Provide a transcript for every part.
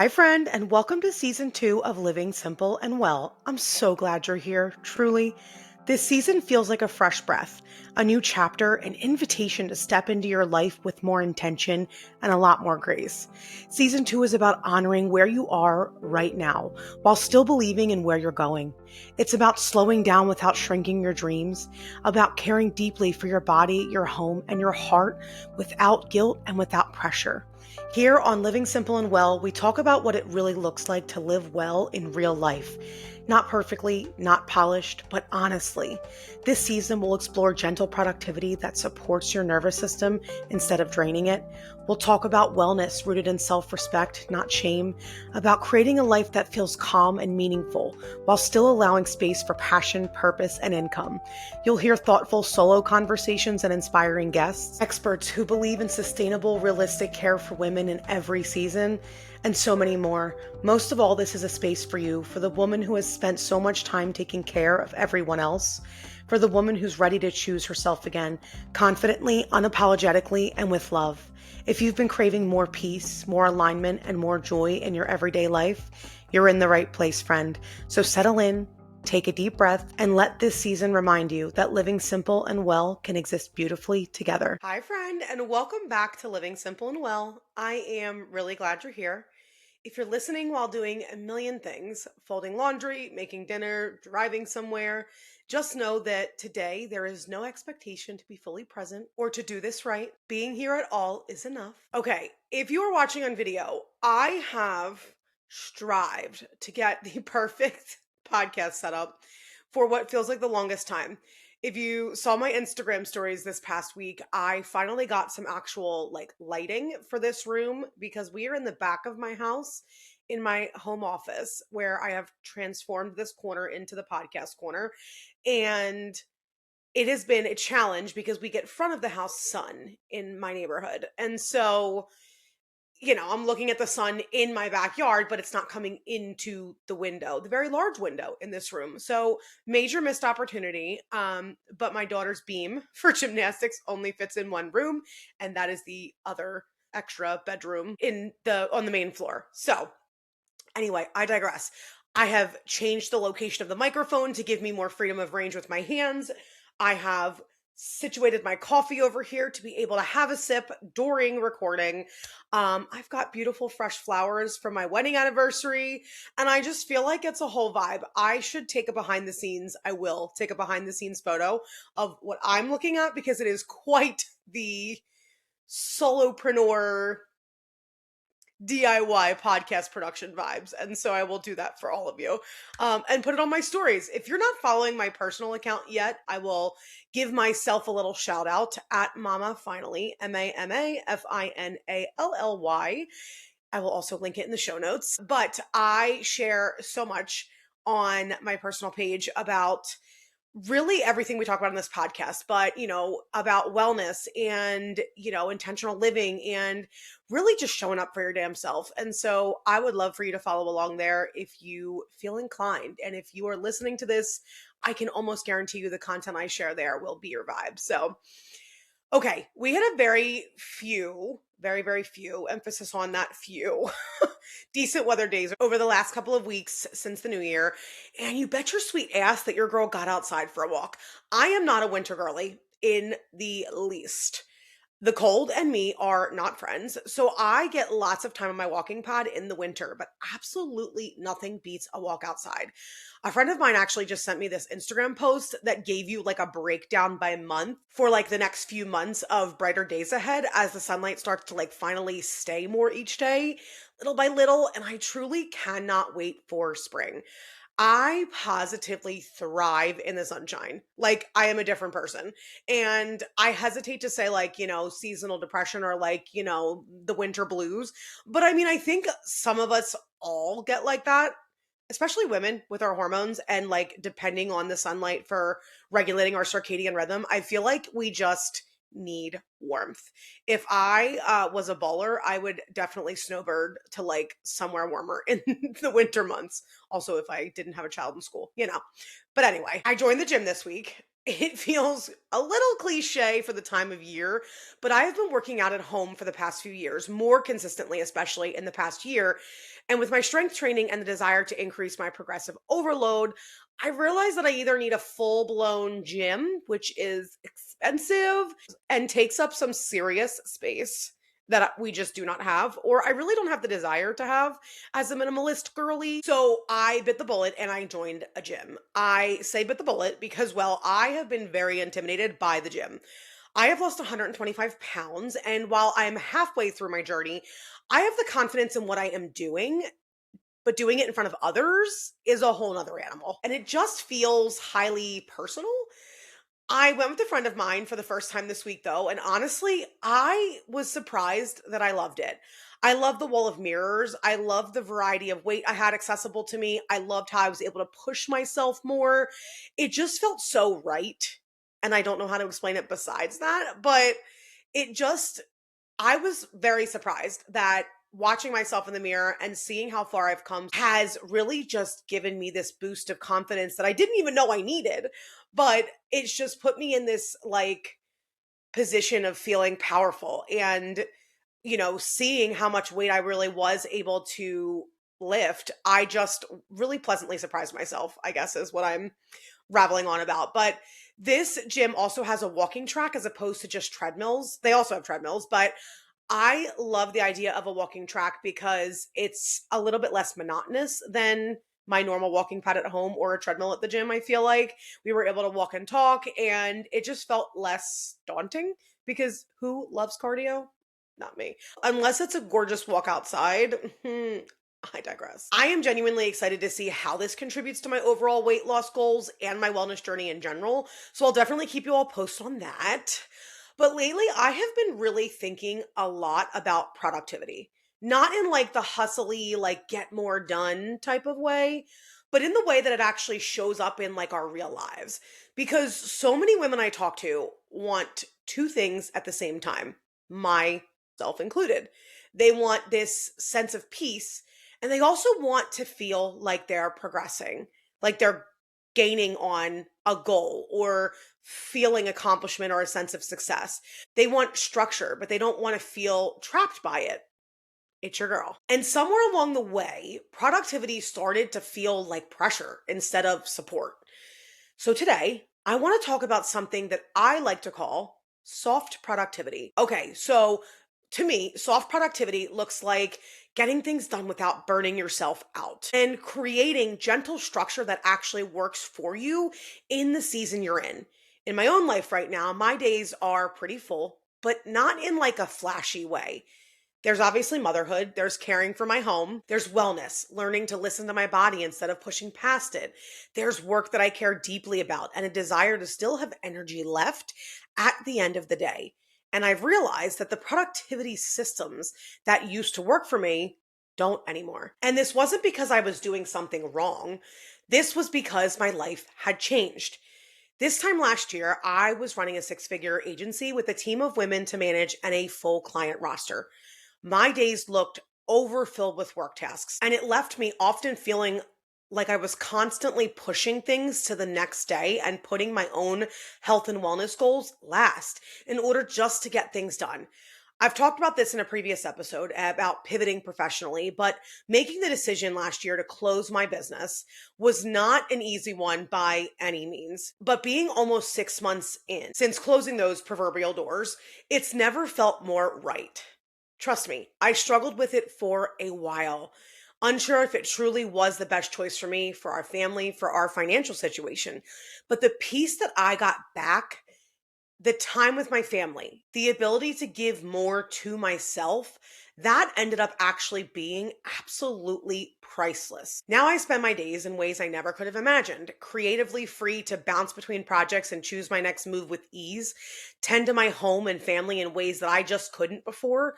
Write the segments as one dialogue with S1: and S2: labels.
S1: Hi, friend, and welcome to season 2 of Living Simple and Well. I'm so glad you're here, truly. This season feels like a fresh breath, a new chapter, an invitation to step into your life with more intention and a lot more grace. Season 2 is about honoring where you are right now while still believing in where you're going. It's about slowing down without shrinking your dreams, about caring deeply for your body, your home, and your heart without guilt and without pressure. Here on Living Simple and Well, we talk about what it really looks like to live well in real life. Not perfectly, not polished, but honestly. This season, we'll explore gentle productivity that supports your nervous system instead of draining it. We'll talk about wellness rooted in self respect, not shame, about creating a life that feels calm and meaningful while still allowing space for passion, purpose, and income. You'll hear thoughtful solo conversations and inspiring guests, experts who believe in sustainable, realistic care for women in every season, and so many more. Most of all, this is a space for you, for the woman who has spent so much time taking care of everyone else, for the woman who's ready to choose herself again, confidently, unapologetically, and with love. If you've been craving more peace, more alignment, and more joy in your everyday life, you're in the right place, friend. So settle in, take a deep breath, and let this season remind you that living simple and well can exist beautifully together. Hi, friend, and welcome back to Living Simple and Well. I am really glad you're here. If you're listening while doing a million things, folding laundry, making dinner, driving somewhere, just know that today there is no expectation to be fully present or to do this right. Being here at all is enough. Okay, if you are watching on video, I have strived to get the perfect podcast setup for what feels like the longest time. If you saw my Instagram stories this past week, I finally got some actual lighting for this room because we are in the back of my house in my home office where I have transformed this corner into the podcast corner. And it has been a challenge because we get front of the house sun in my neighborhood. And so I'm looking at the sun in my backyard, but it's not coming into the window, the very large window in this room. So major missed opportunity. But my daughter's beam for gymnastics only fits in one room, and that is the other extra bedroom on the main floor. So anyway, I digress. I have changed the location of the microphone to give me more freedom of range with my hands. I have situated my coffee over here to be able to have a sip during recording. I've got beautiful fresh flowers from my wedding anniversary, and I just feel like it's a whole vibe. I should take a behind the scenes. I will take a behind the scenes photo of what I'm looking at because it is quite the solopreneur DIY podcast production vibes. And so I will do that for all of you and put it on my stories. If you're not following my personal account yet, I will give myself a little shout out at Mama Finally, MAMAFINALLY. I will also link it in the show notes. But I share so much on my personal page about really everything we talk about on this podcast, but about wellness and intentional living and really just showing up for your damn self. And so I would love for you to follow along there if you feel inclined. And if you are listening to this, I can almost guarantee you the content I share there will be your vibe. So okay, we had a very, very few, emphasis on that few, decent weather days over the last couple of weeks since the new year. And you bet your sweet ass that your girl got outside for a walk. I am not a winter girly in the least. The cold and me are not friends, so I get lots of time on my walking pad in the winter, but absolutely nothing beats a walk outside. A friend of mine actually just sent me this Instagram post that gave you like a breakdown by month for like the next few months of brighter days ahead as the sunlight starts to like finally stay more each day, little by little, and I truly cannot wait for spring. I positively thrive in the sunshine. Like I am a different person. And I hesitate to say like, seasonal depression or like, the winter blues. But I mean, I think some of us all get like that, especially women with our hormones and like depending on the sunlight for regulating our circadian rhythm. I feel like we just need warmth. If I was a bowler, I would definitely snowbird to like somewhere warmer in the winter months. Also, if I didn't have a child in school. But anyway, I joined the gym this week It feels a little cliche for the time of year, but I have been working out at home for the past few years, more consistently, especially in the past year. And with my strength training and the desire to increase my progressive overload, I realized that I either need a full blown gym, which is expensive and takes up some serious space that we just do not have, or I really don't have the desire to have as a minimalist girly. So I bit the bullet and I joined a gym. I say bit the bullet because, well, I have been very intimidated by the gym. I have lost 125 pounds, and while I'm halfway through my journey, I have the confidence in what I am doing, but doing it in front of others is a whole nother animal. And it just feels highly personal. I went with a friend of mine for the first time this week, though, and honestly, I was surprised that I loved it. I love the wall of mirrors. I love the variety of weight I had accessible to me. I loved how I was able to push myself more. It just felt so right. And I don't know how to explain it besides that, but it just I was very surprised that watching myself in the mirror and seeing how far I've come has really just given me this boost of confidence that I didn't even know I needed. But it's just put me in this like position of feeling powerful and, seeing how much weight I really was able to lift. I just really pleasantly surprised myself, I guess is what I'm rattling on about. But this gym also has a walking track as opposed to just treadmills. They also have treadmills, but I love the idea of a walking track because it's a little bit less monotonous than my normal walking pad at home or a treadmill at the gym. I feel like we were able to walk and talk, and it just felt less daunting because who loves cardio? Not me. Unless it's a gorgeous walk outside. I digress. I am genuinely excited to see how this contributes to my overall weight loss goals and my wellness journey in general. So I'll definitely keep you all posted on that. But lately, I have been really thinking a lot about productivity. Not in like the hustly, like get more done type of way, but in the way that it actually shows up in like our real lives. Because so many women I talk to want two things at the same time, myself included. They want this sense of peace, and they also want to feel like they're progressing, like they're gaining on a goal or feeling accomplishment or a sense of success. They want structure, but they don't want to feel trapped by it. It's your girl. And somewhere along the way, productivity started to feel like pressure instead of support. So today, I want to talk about something that I like to call soft productivity. Okay, so to me, soft productivity looks like getting things done without burning yourself out and creating gentle structure that actually works for you in the season you're in. In my own life right now, my days are pretty full, but not in like a flashy way. There's obviously motherhood, there's caring for my home, there's wellness, learning to listen to my body instead of pushing past it. There's work that I care deeply about and a desire to still have energy left at the end of the day. And I've realized that the productivity systems that used to work for me don't anymore. And this wasn't because I was doing something wrong. This was because my life had changed. This time last year, I was running a six-figure agency with a team of women to manage and a full client roster. My days looked overfilled with work tasks, and it left me often feeling like I was constantly pushing things to the next day and putting my own health and wellness goals last in order just to get things done. I've talked about this in a previous episode about pivoting professionally, but making the decision last year to close my business was not an easy one by any means. But being almost 6 months in since closing those proverbial doors, it's never felt more right. Trust me, I struggled with it for a while, unsure if it truly was the best choice for me, for our family, for our financial situation. But the peace that I got back, the time with my family, the ability to give more to myself, that ended up actually being absolutely priceless. Now I spend my days in ways I never could have imagined, creatively free to bounce between projects and choose my next move with ease, tend to my home and family in ways that I just couldn't before,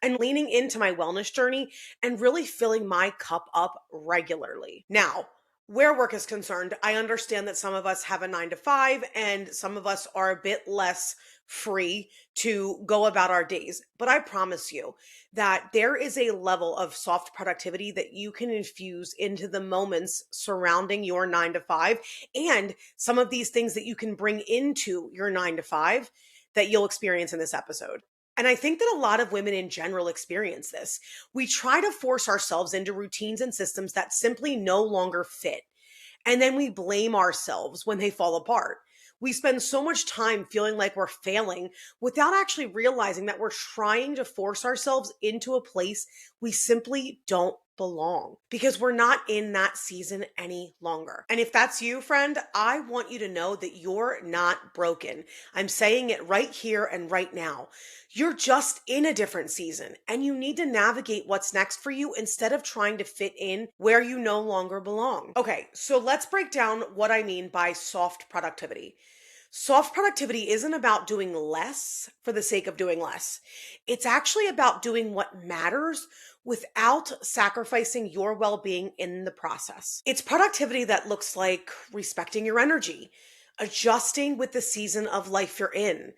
S1: and leaning into my wellness journey and really filling my cup up regularly. Now, Where work is concerned, I understand that some of us have a 9 to 5 and some of us are a bit less free to go about our days. But I promise you that there is a level of soft productivity that you can infuse into the moments surrounding your 9 to 5, and some of these things that you can bring into your 9 to 5 that you'll experience in this episode. And I think that a lot of women in general experience this. We try to force ourselves into routines and systems that simply no longer fit. And then we blame ourselves when they fall apart. We spend so much time feeling like we're failing without actually realizing that we're trying to force ourselves into a place we simply don't belong because we're not in that season any longer. And if that's you, friend, I want you to know that you're not broken. I'm saying it right here and right now. You're just in a different season and you need to navigate what's next for you instead of trying to fit in where you no longer belong. Okay, so let's break down what I mean by soft productivity. Soft productivity isn't about doing less for the sake of doing less. It's actually about doing what matters without sacrificing your well being in the process. It's productivity that looks like respecting your energy, adjusting with the season of life you're in,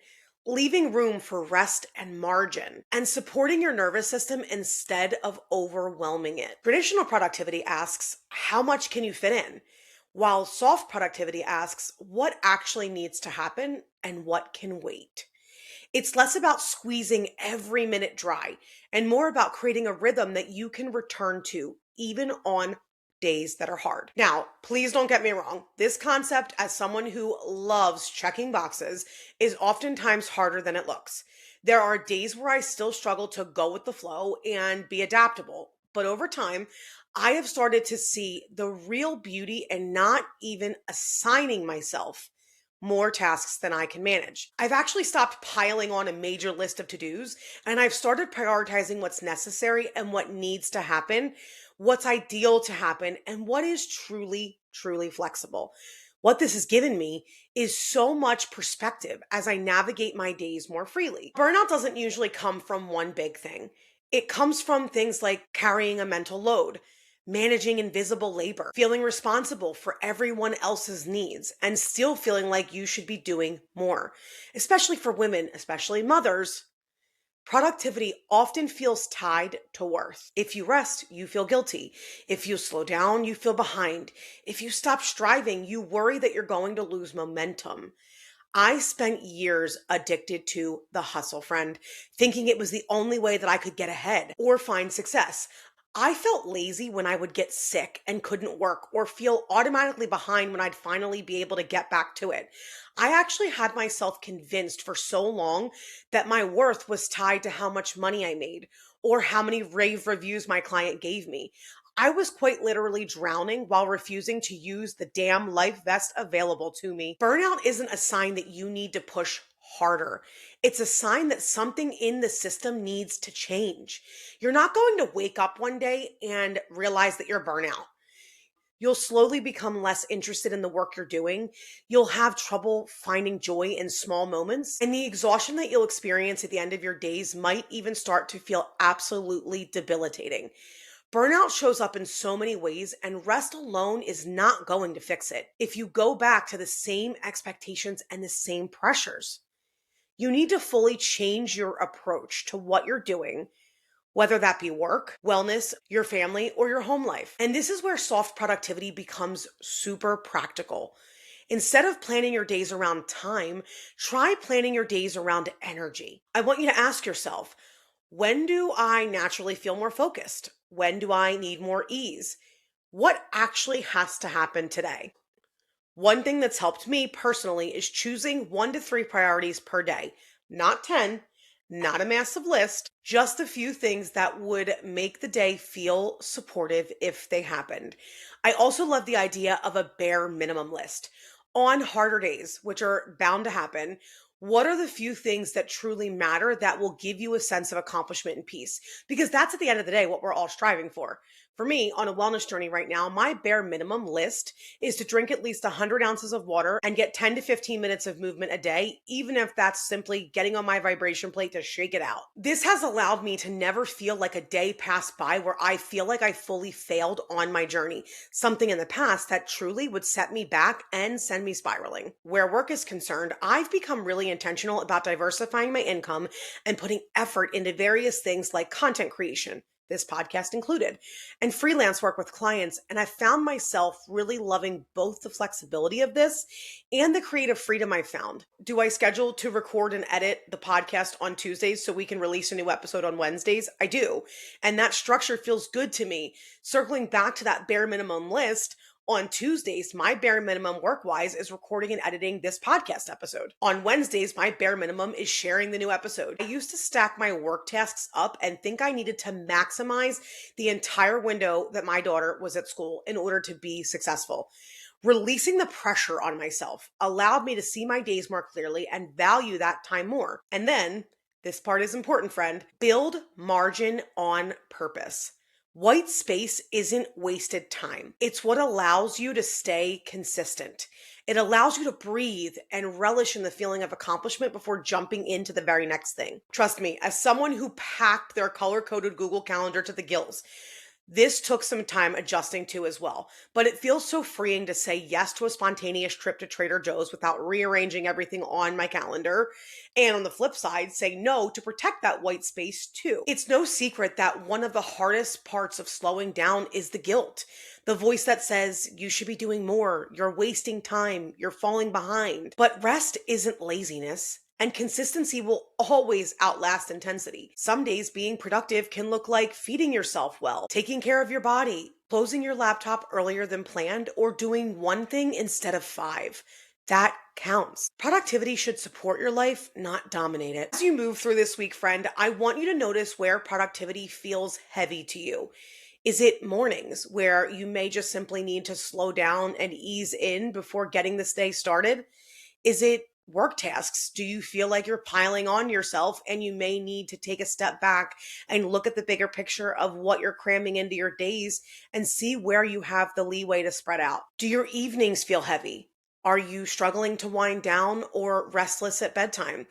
S1: leaving room for rest and margin, and supporting your nervous system instead of overwhelming it. Traditional productivity asks, how much can you fit in? While soft productivity asks, what actually needs to happen and what can wait? It's less about squeezing every minute dry and more about creating a rhythm that you can return to even on days that are hard. Now, please don't get me wrong. This concept, as someone who loves checking boxes, is oftentimes harder than it looks. There are days where I still struggle to go with the flow and be adaptable. But over time, I have started to see the real beauty in not even assigning myself more tasks than I can manage. I've actually stopped piling on a major list of to-dos and I've started prioritizing what's necessary and what needs to happen, what's ideal to happen, and what is truly, truly flexible. What this has given me is so much perspective as I navigate my days more freely. Burnout doesn't usually come from one big thing. It comes from things like carrying a mental load, managing invisible labor, feeling responsible for everyone else's needs, and still feeling like you should be doing more. Especially for women, especially mothers, productivity often feels tied to worth. If you rest, you feel guilty. If you slow down, you feel behind. If you stop striving, you worry that you're going to lose momentum. I spent years addicted to the hustle, friend, thinking it was the only way that I could get ahead or find success. I felt lazy when I would get sick and couldn't work or feel automatically behind when I'd finally be able to get back to it. I actually had myself convinced for so long that my worth was tied to how much money I made or how many rave reviews my client gave me. I was quite literally drowning while refusing to use the damn life vest available to me. Burnout isn't a sign that you need to push harder. It's a sign that something in the system needs to change. You're not going to wake up one day and realize that you're burnout. You'll slowly become less interested in the work you're doing. You'll have trouble finding joy in small moments. And the exhaustion that you'll experience at the end of your days might even start to feel absolutely debilitating. Burnout shows up in so many ways, and rest alone is not going to fix it. If you go back to the same expectations and the same pressures, you need to fully change your approach to what you're doing, whether that be work, wellness, your family, or your home life. And this is where soft productivity becomes super practical. Instead of planning your days around time, try planning your days around energy. I want you to ask yourself, when do I naturally feel more focused? When do I need more ease? What actually has to happen today? One thing that's helped me personally is choosing 1 to 3 priorities per day, not 10, not a massive list, just a few things that would make the day feel supportive if they happened. I also love the idea of a bare minimum list. On harder days, which are bound to happen, What are the few things that truly matter that will give you a sense of accomplishment and peace? Because that's at the end of the day what we're all striving for. For me, on a wellness journey right now, my bare minimum list is to drink at least 100 ounces of water and get 10 to 15 minutes of movement a day, even if that's simply getting on my vibration plate to shake it out. This has allowed me to never feel like a day passed by where I feel like I fully failed on my journey, something in the past that truly would set me back and send me spiraling. Where work is concerned, I've become really intentional about diversifying my income and putting effort into various things like content creation, this podcast included, and freelance work with clients. And I found myself really loving both the flexibility of this and the creative freedom I found. Do I schedule to record and edit the podcast on Tuesdays so we can release a new episode on Wednesdays? I do. And that structure feels good to me. Circling back to that bare minimum list, on Tuesdays, my bare minimum work-wise is recording and editing this podcast episode. On Wednesdays, my bare minimum is sharing the new episode. I used to stack my work tasks up and think I needed to maximize the entire window that my daughter was at school in order to be successful. Releasing the pressure on myself allowed me to see my days more clearly and value that time more. And then, this part is important, friend, build margin on purpose. White space isn't wasted time. It's what allows you to stay consistent. It allows you to breathe and relish in the feeling of accomplishment before jumping into the very next thing. Trust me, as someone who packed their color-coded Google Calendar to the gills, this took some time adjusting to as well, but it feels so freeing to say yes to a spontaneous trip to Trader Joe's without rearranging everything on my calendar. And on the flip side, say no to protect that white space too. It's no secret that one of the hardest parts of slowing down is the guilt. The voice that says you should be doing more, you're wasting time, you're falling behind. But rest isn't laziness. And consistency will always outlast intensity. Some days being productive can look like feeding yourself well, taking care of your body, closing your laptop earlier than planned, or doing one thing instead of five. That counts. Productivity should support your life, not dominate it. As you move through this week, friend, I want you to notice where productivity feels heavy to you. Is it mornings where you may just simply need to slow down and ease in before getting this day started? Is it work tasks? Do you feel like you're piling on yourself and you may need to take a step back and look at the bigger picture of what you're cramming into your days and see where you have the leeway to spread out? Do your evenings feel heavy? Are you struggling to wind down or restless at bedtime?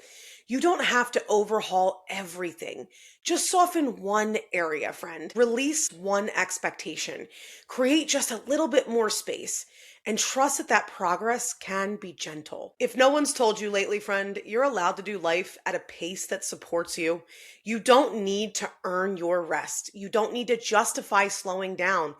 S1: You don't have to overhaul everything. Just soften one area, friend. Release one expectation. Create just a little bit more space. And trust that progress can be gentle. If no one's told you lately, friend, you're allowed to do life at a pace that supports you. You don't need to earn your rest. You don't need to justify slowing down.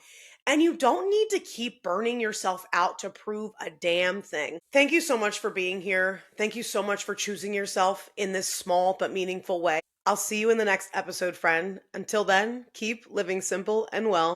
S1: And you don't need to keep burning yourself out to prove a damn thing. Thank you so much for being here. Thank you so much for choosing yourself in this small but meaningful way. I'll see you in the next episode, friend. Until then, keep living simple and well.